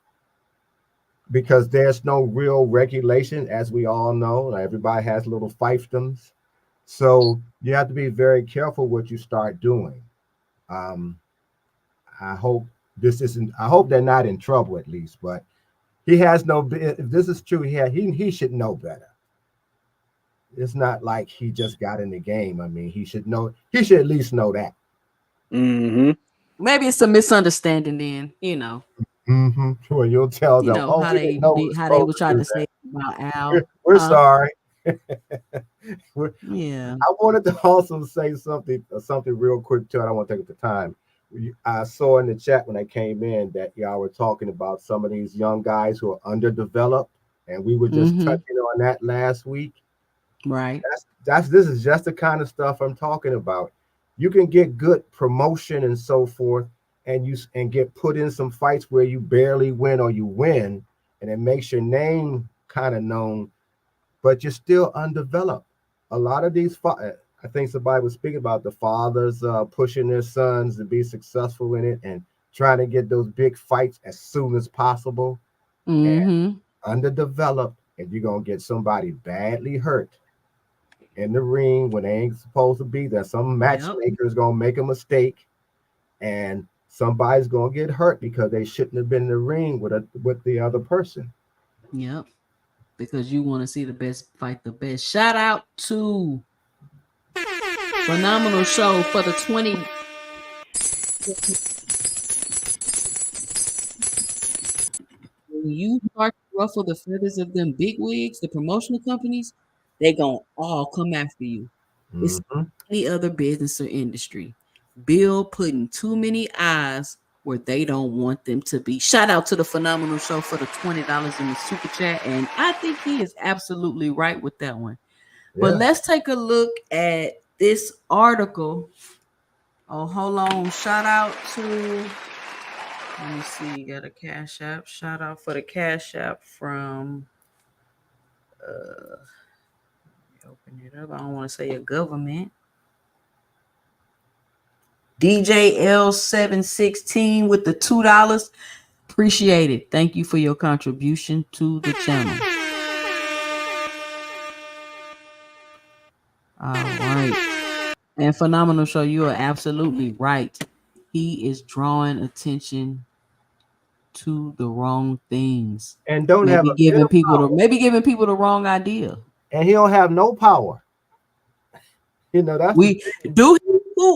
S6: because there's no real regulation, as we all know. Everybody has little fiefdoms. So you have to be very careful what you start doing. Um, I hope I hope they're not in trouble at least, but he has no, if this is true, he should know better. It's not like he just got in the game. I mean, he should at least know that.
S3: Mm-hmm.
S1: Maybe it's a misunderstanding. Then you know,
S6: Mm-hmm. Well, you'll tell them, oh,
S1: how
S6: we didn't know we were
S1: how they
S6: supposed
S1: were
S6: to
S1: trying
S6: do
S1: to say about
S6: that.
S1: Al,
S6: We're
S1: huh?
S6: sorry.
S1: Yeah.
S6: I wanted to also say something real quick too. I don't want to take up the time. I saw in the chat when I came in that y'all were talking about some of these young guys who are underdeveloped, and we were just
S1: Mm-hmm.
S6: touching on that last week.
S1: Right.
S6: This is just the kind of stuff I'm talking about. You can get good promotion and so forth, and get put in some fights where you barely win or you win, and it makes your name kind of known, but you're still undeveloped. A lot of I think somebody was speaking about the fathers pushing their sons to be successful in it and trying to get those big fights as soon as possible. And
S1: Mm-hmm.
S6: underdeveloped, and you're gonna get somebody badly hurt in the ring when they ain't supposed to be there. Some
S1: Yep.
S6: matchmaker is gonna make a mistake, and somebody's gonna get hurt because they shouldn't have been in the ring with the other person.
S1: Yep. Because you want to see the best fight the best. Shout out to Phenomenal Show for the 20. When you start to ruffle the feathers of them big wigs, the promotional companies, they gonna all come after you. It's
S6: Mm-hmm.
S1: any other business or industry. Bill putting too many eyes where they don't want them to be. Shout out to the Phenomenal Show for the $20 in the super chat. And I think he is absolutely right with that one. But
S6: Yeah.
S1: let's take a look at this article. Oh, hold on. Shout out to, let me see, got a cash app. Shout out for the cash app from, open it up. I don't want to say a government. DJL716 with the $2. Appreciate it. Thank you for your contribution to the channel. All right. And Phenomenal Show, you are absolutely right. He is drawing attention to the wrong things.
S6: And don't have
S1: Maybe
S6: a bit
S1: giving
S6: of
S1: people
S6: power.
S1: the wrong idea.
S6: And he don't have no power. That's the
S1: We do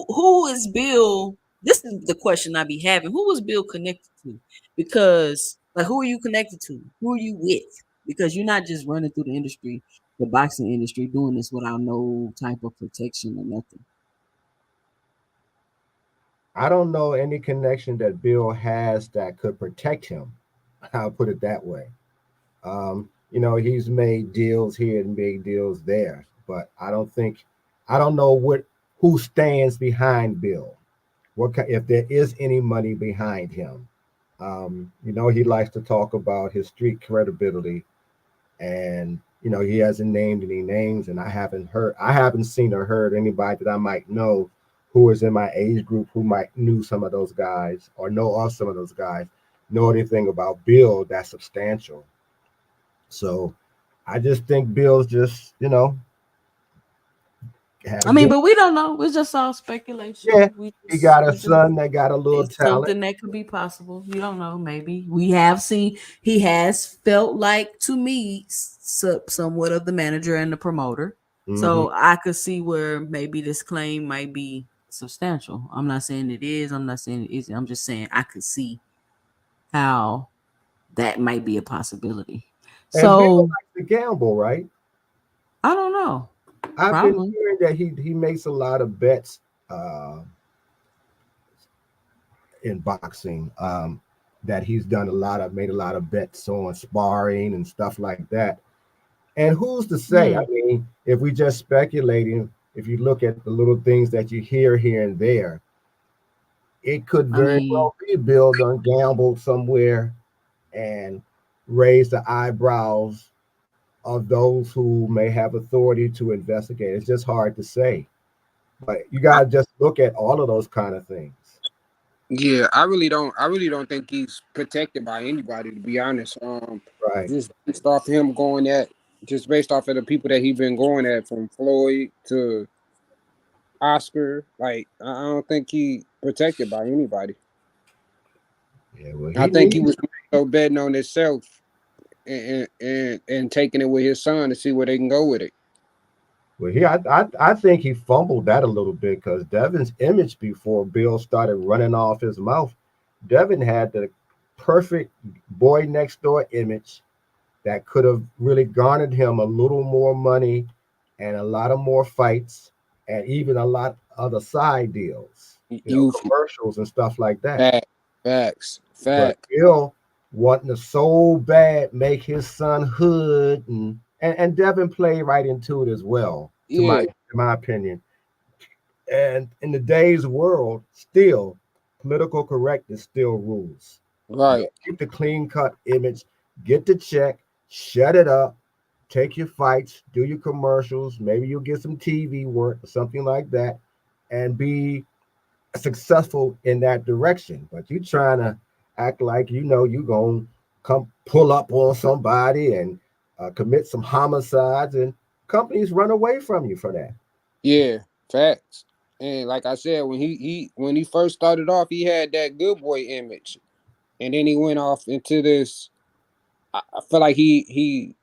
S1: who is Bill? This is the question I be having. Who was Bill connected to? Because like who are you connected to? Who are you with? Because you're not just running through the industry, the boxing industry, doing this without no type of protection or nothing.
S6: I don't know any connection that Bill has that could protect him. I'll put it that way. He's made deals here and big deals there, but I don't know who stands behind Bill. If there is any money behind him? He likes to talk about his street credibility, and he hasn't named any names, and I haven't seen or heard anybody that I might know who is in my age group who might knew some of those guys or know of some of those guys, know anything about Bill that's substantial. So I just think Bill's just
S1: I mean, but we don't know. It's just all speculation.
S6: Yeah, he got a son that got a little
S1: it's
S6: talent.
S1: something that could be possible. You don't know. Maybe we have seen he has felt like to me somewhat of the manager and the promoter. So I could see where maybe this claim might be substantial. I'm not saying it is. I'm not saying it isn't. I'm just saying I could see how that might be a possibility.
S6: And
S1: So
S6: Bill likes to gamble, right?
S1: I don't know.
S6: I've
S1: Probably.
S6: been hearing that he makes a lot of bets in boxing. That he's made a lot of bets on sparring and stuff like that. And who's to say? I mean, if we just speculating, if you look at the little things that you hear here and there, it could very well be Bill done gambled somewhere and raise the eyebrows of those who may have authority to investigate. It's just hard to say. But you gotta just look at all of those kind of things.
S3: Yeah, I really don't think he's protected by anybody, to be honest.
S6: Right.
S3: Just based off him just based off of the people that he's been going at, from Floyd to Oscar, like I don't think he protected by anybody.
S6: Yeah, well,
S3: I think he was so betting on himself and taking it with his son to see where they can go with it.
S6: Well, I think he fumbled that a little bit because Devin's image before Bill started running off his mouth, Devin had the perfect boy next door image that could have really garnered him a little more money and a lot of more fights and even a lot of the side deals, commercials and stuff like that.
S3: Facts.
S6: But Bill wanting to so bad make his son hood and Devin played right into it as well, to my opinion. And in today's world, still political correctness still rules.
S3: Right.
S6: Keep the clean cut image, get the check, shut it up, take your fights, do your commercials, maybe you'll get some TV work or something like that, and be successful in that direction. But you trying to act like you gonna come pull up on somebody and commit some homicides, and companies run away from you for that.
S3: Yeah, facts. And like I said, when he first started off, he had that good boy image, and then he went off into this. I feel like he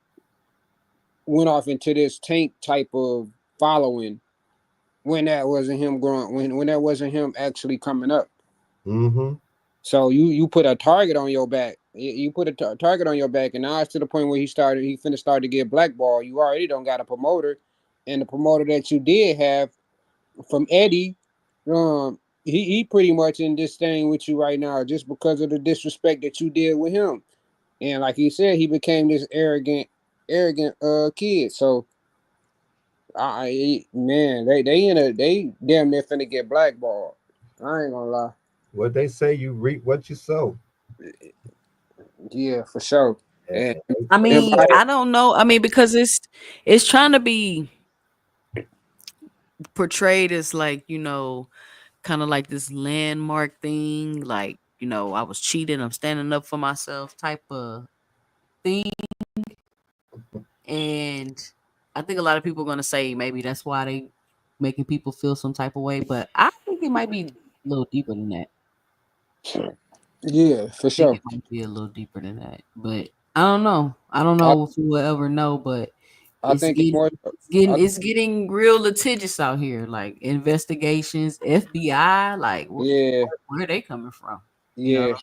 S3: went off into this tank type of following when that wasn't him growing, when that wasn't him actually coming up. So you put a target on your back. You put a target on your back, and now it's to the point where he finna start to get blackballed. You already don't got a promoter, and the promoter that you did have from Eddie, he pretty much in this thing with you right now just because of the disrespect that you did with him. And like he said, he became this arrogant kid. So they damn near finna get blackballed. I ain't gonna lie.
S6: What they say, you reap what you sow.
S3: Yeah, for sure.
S6: Yeah.
S1: I mean, I don't know. I mean, because it's trying to be portrayed as like, kind of like this landmark thing, like, I was cheating, I'm standing up for myself type of thing. And I think a lot of people are going to say maybe that's why they making people feel some type of way, but I think it might be a little deeper than that.
S3: Yeah, for sure.
S1: It might be a little deeper than that, but I don't know. I don't know if you will ever know, but it's getting real litigious out here, like investigations, FBI, like where are they coming from?
S3: Yeah.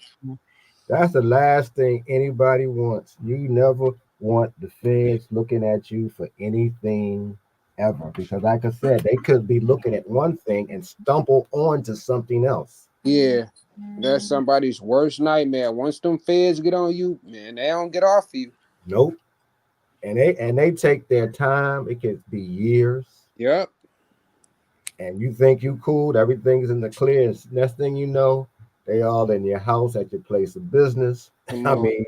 S6: That's the last thing anybody wants. You never want the feds looking at you for anything ever, because like I said, they could be looking at one thing and stumble onto something else.
S3: Yeah, that's somebody's worst nightmare. Once them feds get on you, man, they don't get off you.
S6: Nope. And they take their time. It could be years.
S3: Yep.
S6: And you think you cool, everything's in the clear. And next thing you know, they all in your house at your place of business.
S3: Come
S6: I
S3: on.
S6: mean,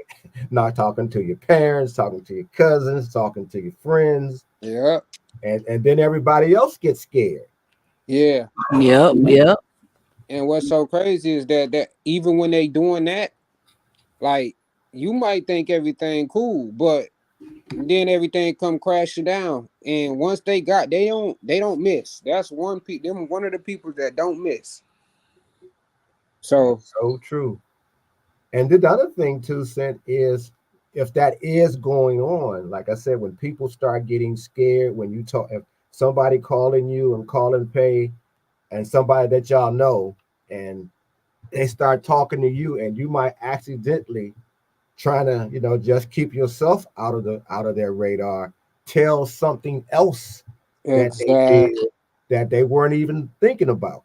S6: not talking to your parents, talking to your cousins, talking to your friends,
S3: Yep.
S6: and then everybody else gets scared.
S3: Yeah.
S1: Yep.
S3: And what's so crazy is that even when they doing that, like you might think everything cool, but then everything come crashing down. And once they don't miss. That's one of the people that don't miss. So
S6: That's so true. And the other thing too, Sent, is if that is going on, like I said, when people start getting scared, when you talk, if somebody calling you and calling pay, and somebody that y'all know, and they start talking to you, and you might accidentally trying to, just keep yourself out of their radar, tell something else that they did
S3: exactly.
S6: that they weren't even thinking about.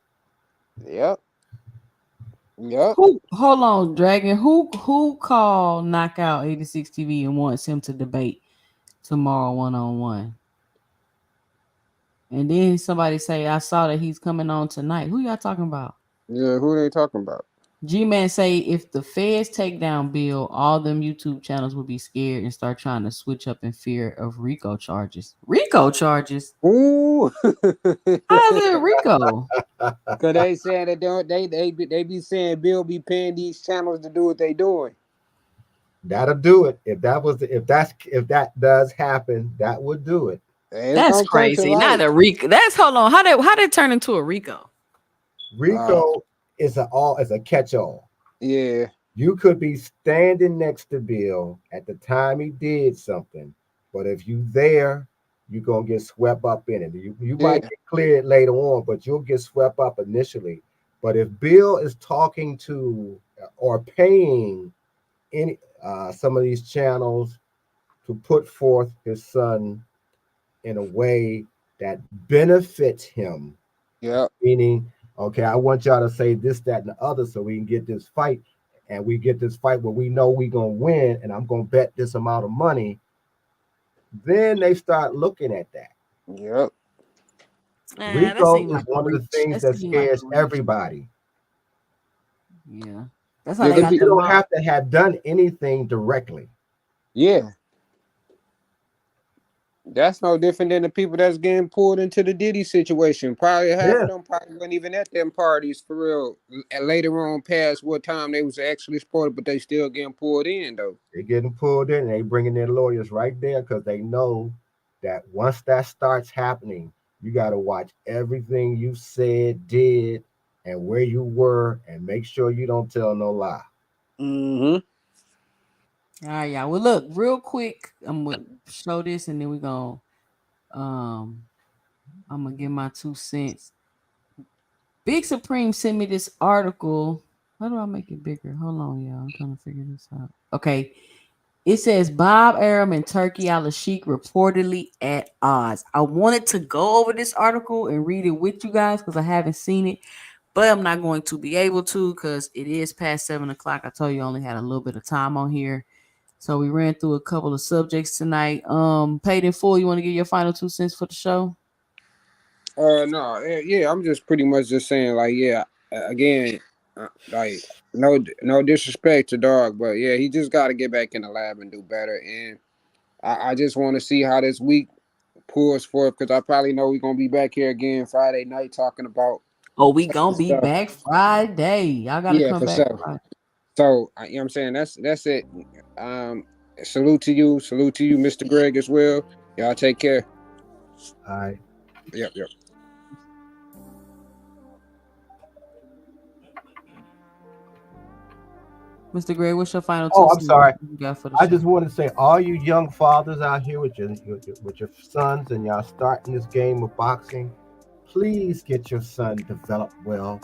S3: Yep. Yep.
S1: Who? Hold on, Dragon. Who called Knockout 86 TV and wants him to debate tomorrow 1-on-1? And then somebody say, I saw that he's coming on tonight. Who y'all talking about?
S3: Yeah, who they talking about?
S1: G-Man say if the feds take down Bill, all them YouTube channels will be scared and start trying to switch up in fear of RICO charges. RICO charges?
S3: Ooh.
S1: How's it RICO?
S3: Cause they saying that they be saying Bill be paying these channels to do what they doing.
S6: That'll do it. If that does happen, that would do it.
S3: It's
S1: That's
S3: gonna come to
S1: crazy. Not
S3: light.
S1: a RICO. Hold on. How did it turn into a RICO?
S6: RICO is a catch-all.
S3: Yeah.
S6: You could be standing next to Bill at the time he did something, but if you there, you're gonna get swept up in it. You might
S3: Yeah.
S6: get cleared later on, but you'll get swept up initially. But if Bill is talking to or paying any some of these channels to put forth his son in a way that benefits him,
S3: Yep.
S6: meaning, okay, I want y'all to say this, that, and the other so we can get this fight. And we get this fight where we know we're going to win, and I'm going to bet this amount of money. Then they start looking at that.
S3: Yep.
S1: That
S6: RICO
S1: seemed
S6: is
S1: like a
S6: one of the
S1: reach.
S6: things that
S1: Seemed like
S6: scares
S1: a reach.
S6: everybody.
S1: Yeah. That's how
S3: Yeah,
S1: they got
S6: You
S1: the
S6: don't
S1: mob.
S6: have to have done anything directly.
S3: Yeah. That's no different than the people that's getting pulled into the Diddy situation. Probably half
S6: Yeah,
S3: of them probably wasn't even at them parties for real. And later on, past what time they was actually supported, but they still getting pulled in though.
S6: they're getting pulled in, and they bringing their lawyers right there because they know that once that starts happening, you got to watch everything you said, did, and where you were, and make sure you don't tell no lie.
S3: Mm-hmm.
S1: All right, y'all. Well, look, real quick, I'm gonna show this and then I'm gonna give my 2 cents. Big Supreme sent me this article. How do I make it bigger? Hold on, y'all. I'm trying to figure this out. Okay. It says Bob Arum and Turkey Al-Sheikh reportedly at odds. I wanted to go over this article and read it with you guys because I haven't seen it, but I'm not going to be able to because it is past 7 o'clock. I told you I only had a little bit of time on here. So we ran through a couple of subjects tonight. Paid in full. You want to give your final 2 cents for the show?
S3: No, yeah, I'm just pretty much just saying, like, yeah, again, like, no disrespect to dog, but yeah, he just got to get back in the lab and do better. And I just want to see how this week pulls forth because I probably know we're gonna be back here again Friday night talking about
S1: Oh, we
S3: some
S1: gonna be
S3: stuff.
S1: back Friday. Y'all gotta
S3: Yeah,
S1: come
S3: for
S1: back
S3: sure.
S1: Friday.
S3: So you know what I'm saying, that's it. Salute to you, Mr. Greg, as well. Y'all take care.
S6: All right.
S3: Yep.
S1: Mr. Gray, what's your final
S6: Oh,
S1: 2
S6: I'm
S1: cents
S6: sorry.
S1: you got for the
S6: I
S1: show?
S6: just want to say, all you young fathers out here with your sons, and y'all starting this game of boxing, please get your son developed well.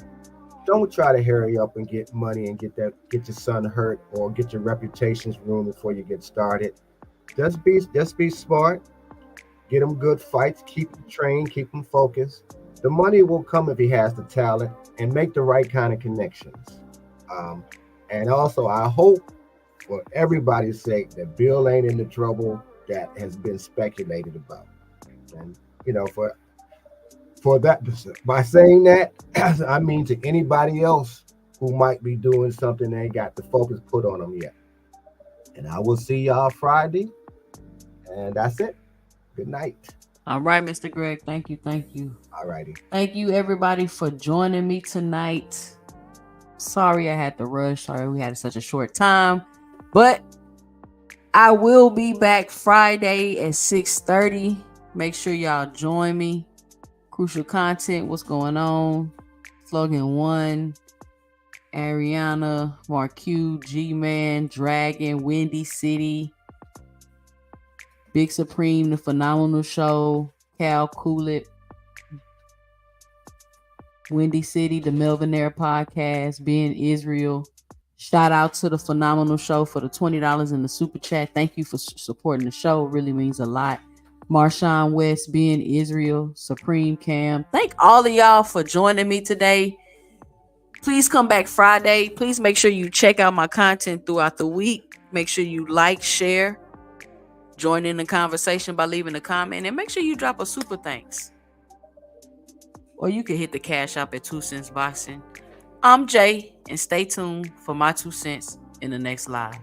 S6: Don't try to hurry up and get money and get your son hurt or get your reputations ruined before you get started. Just be smart. Get him good fights. Keep him trained. Keep him focused. The money will come if he has the talent, and make the right kind of connections. Um, and also, I hope for everybody's sake, that Bill ain't in the trouble that has been speculated about. And for that, by saying that, I mean to anybody else who might be doing something they ain't got the focus put on them yet. And I will see y'all Friday. And that's it. Good night.
S1: All right, Mr. Greg. Thank you.
S6: All righty.
S1: Thank you, everybody, for joining me tonight. Sorry I had to rush. Sorry we had such a short time. But I will be back Friday at 6:30. Make sure y'all join me. Crucial content, what's going on? Slogan 1, Ariana, Marque, G-Man, Dragon, Windy City, Big Supreme, The Phenomenal Show, Cal Coolett, Windy City, The Melvin Air Podcast, Ben Israel. Shout out to The Phenomenal Show for the $20 in the super chat. Thank you for supporting the show. It really means a lot. Marshawn West, Ben Israel, Supreme Cam. Thank all of y'all for joining me today. Please come back Friday. Please make sure you check out my content throughout the week. Make sure you like, share, join in the conversation by leaving a comment, and make sure you drop a super thanks. Or you can hit the cash app at 2 Cents Boxing. I'm Jay, and stay tuned for my 2 cents in the next live.